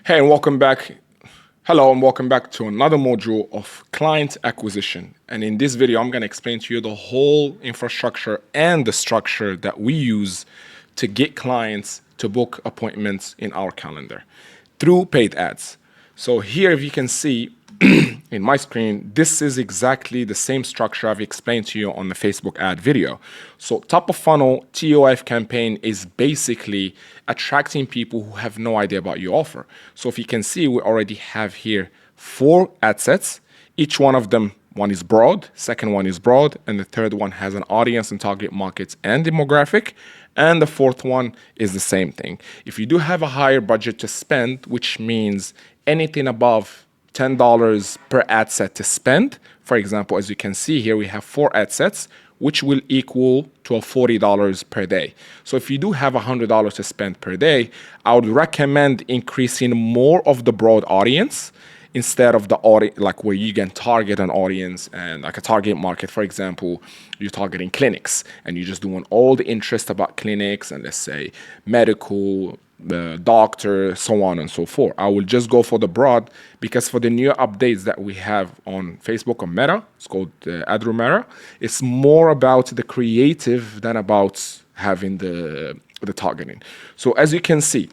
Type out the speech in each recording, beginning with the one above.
Hey, and welcome back. Hello, and welcome back to another module of client acquisition. And in this video, I'm going to explain to you the whole infrastructure and the structure that we use to get clients to book appointments in our calendar through paid ads. So here, if you can see in my screen, this is exactly the same structure I've explained to you on the Facebook ad video. So top of funnel TOF campaign is basically attracting people who have no idea about your offer. So if you can see, we already have here 4 ad sets. Each one of them, one is broad, second one is broad, and the third one has an audience and target markets and demographic. And the fourth one is the same thing. If you do have a higher budget to spend, which means anything above $10 per ad set to spend. For example, as you can see here, we have 4 ad sets, which will equal to a $40 per day. So if you do have $100 to spend per day, I would recommend increasing more of the broad audience instead of the audience, like where you can target an audience and like a target market. For example, you're targeting clinics and you're just doing all the interest about clinics and let's say medical, the doctor, so on and so forth. I will just go for the broad because for the new updates that we have on Facebook or Meta, it's called Ad Meta, it's more about the creative than about having the targeting. So as you can see,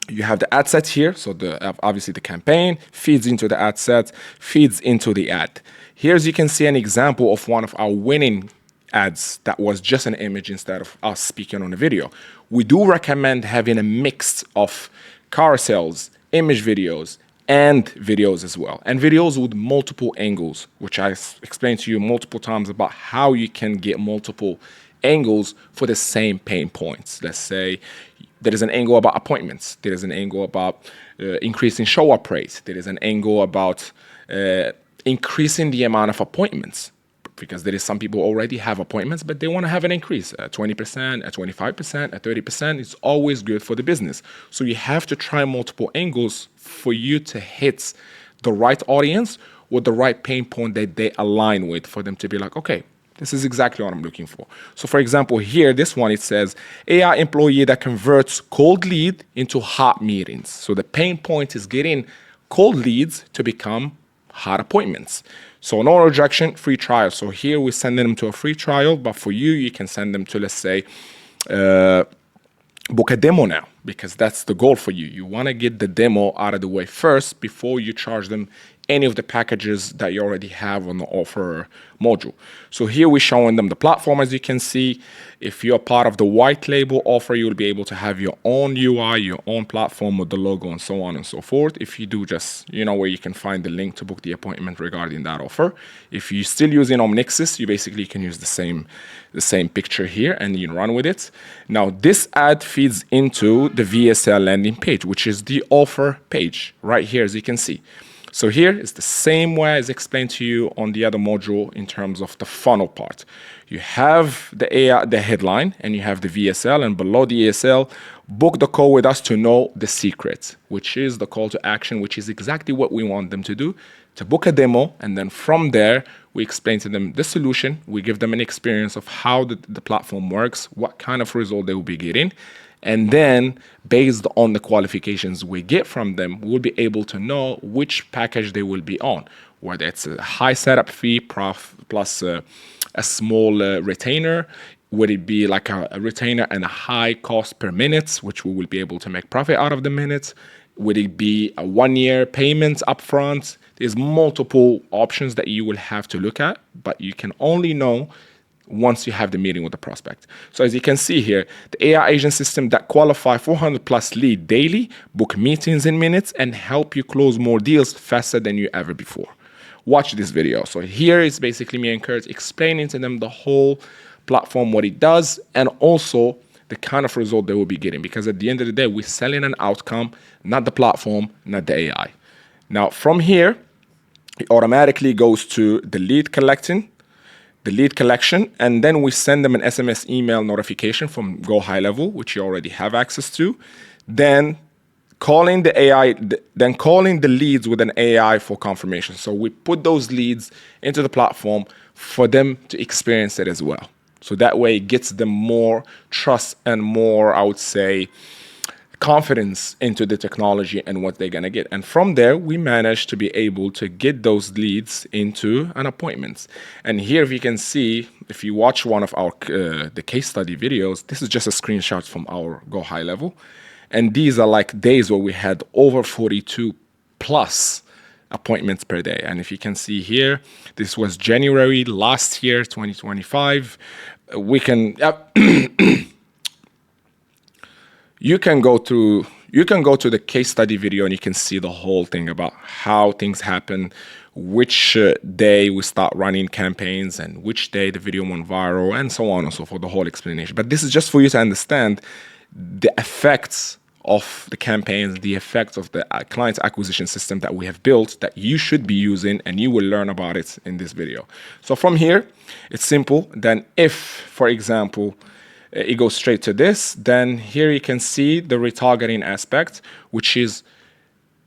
you have the ad set here. So obviously the campaign feeds into the ad set, feeds into the ad. Here, as you can see, an example of one of our winning ads that was just an image instead of us speaking on a video. We do recommend having a mix of carousels, image videos, and videos as well. And videos with multiple angles, which I explained to you multiple times about how you can get multiple angles for the same pain points. Let's say there is an angle about appointments. There is an angle about increasing show-up rates. There is an angle about increasing the amount of appointments, because there is some people already have appointments, but they want to have an increase at 20%, at 25%, at 30%. It's always good for the business. So you have to try multiple angles for you to hit the right audience with the right pain point that they align with for them to be like, okay, this is exactly what I'm looking for. So for example, here, this one, it says AI employee that converts cold lead into hot meetings. So the pain point is getting cold leads to become hot appointments. So no rejection, free trial. So here we're sending them to a free trial, but for you, you can send them to, let's say, book a demo now, because that's the goal for you. You want to get the demo out of the way first before you charge them any of the packages that you already have on the offer module. So here we're showing them the platform. As you can see, if you're part of the white label offer, you'll be able to have your own UI, your own platform with the logo and so on and so forth. If you do, just, you know, where you can find the link to book the appointment regarding that offer. If you're still using Omnixis, you basically can use the same picture here and you run with it. Now, this ad feeds into the VSL landing page, which is the offer page right here, as you can see. So here is the same way as explained to you on the other module in terms of the funnel part. You have the AI, the headline, and you have the VSL, and below the ESL, book the call with us to know the secret, which is the call to action, which is exactly what we want them to do, to book a demo. And then from there, we explain to them the solution. We give them an experience of how the platform works, what kind of result they will be getting. And then based on the qualifications we get from them, we'll be able to know which package they will be on, whether it's a high setup fee plus a small retainer. Would it be like a retainer and a high cost per minute, which we will be able to make profit out of the minutes? Would it be a 1-year payment upfront? There's multiple options that you will have to look at, but you can only know once you have the meeting with the prospect. So as you can see here, the AI agent system that qualify 400 plus lead daily, book meetings in minutes, and help you close more deals faster than you ever before. Watch this video. So here is basically me and Kurt explaining to them the whole platform, what it does, and also the kind of result they will be getting. Because at the end of the day, we're selling an outcome, not the platform, not the AI. Now from here, it automatically goes to the lead collection, and then we send them an SMS email notification from Go High Level, which you already have access to. Then calling the AI, then calling the leads with an AI for confirmation. So we put those leads into the platform for them to experience it as well. So that way it gets them more trust and more, I would say, confidence into the technology and what they're going to get. And from there, we managed to be able to get those leads into an appointment. And here, if you can see, if you watch one of our the case study videos, this is just a screenshot from our Go High level. And these are like days where we had over 42 plus appointments per day. And if you can see here, this was January last year, 2025. We can you can go to the case study video and you can see the whole thing about how things happen, which day we start running campaigns and which day the video went viral and so on and so forth, the whole explanation. But this is just for you to understand the effects of the campaigns, the effects of the client acquisition system that we have built that you should be using, and you will learn about it in this video. So from here, it's simple. Then if, for example, it goes straight to this, then here you can see the retargeting aspect, which is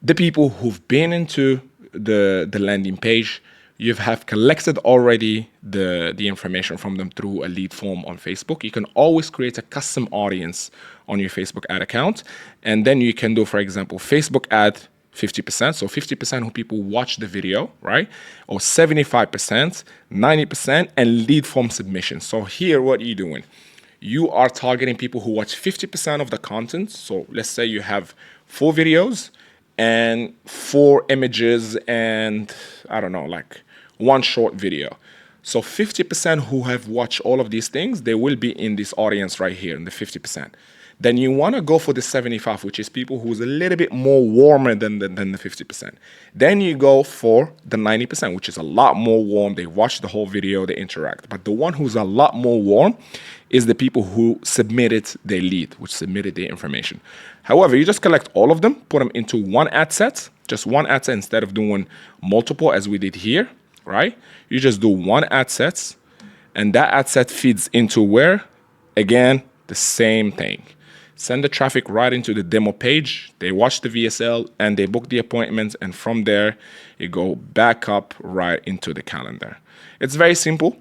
the people who've been into the landing page. You have collected already the information from them through a lead form on Facebook. You can always create a custom audience on your Facebook ad account. And then you can do, for example, Facebook ad 50%. So 50% who people watch the video, right? Or 75%, 90%, and lead form submission. So here, what are you doing? You are targeting people who watch 50% of the content. So let's say you have 4 videos and 4 images and I don't know, like 1 short video. So 50% who have watched all of these things, they will be in this audience right here in the 50%. Then you want to go for the 75, which is people who's a little bit more warmer than the 50%. Then you go for the 90%, which is a lot more warm. They watch the whole video, they interact. But the one who's a lot more warm is the people who submitted their lead, which submitted their information. However, you just collect all of them, put them into one ad set, just one ad set instead of doing multiple as we did here, right? You just do one ad set, and that ad set feeds into where? Again, the same thing. Send the traffic right into the demo page. They watch the VSL and they book the appointments. And from there, you go back up right into the calendar. It's very simple.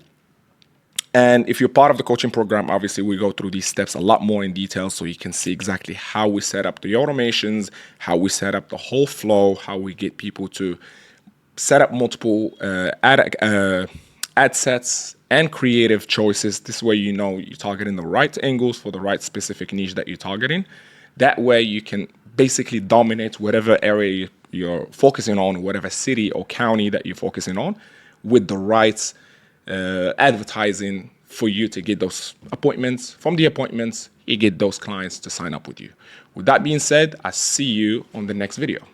And if you're part of the coaching program, obviously we go through these steps a lot more in detail so you can see exactly how we set up the automations, how we set up the whole flow, how we get people to set up multiple ad sets and creative choices. This way you know you're targeting the right angles for the right specific niche that you're targeting. That way you can basically dominate whatever area you're focusing on, whatever city or county that you're focusing on, with the right advertising for you to get those appointments. From the appointments, you get those clients to sign up with you. With that being said, I'll see you on the next video.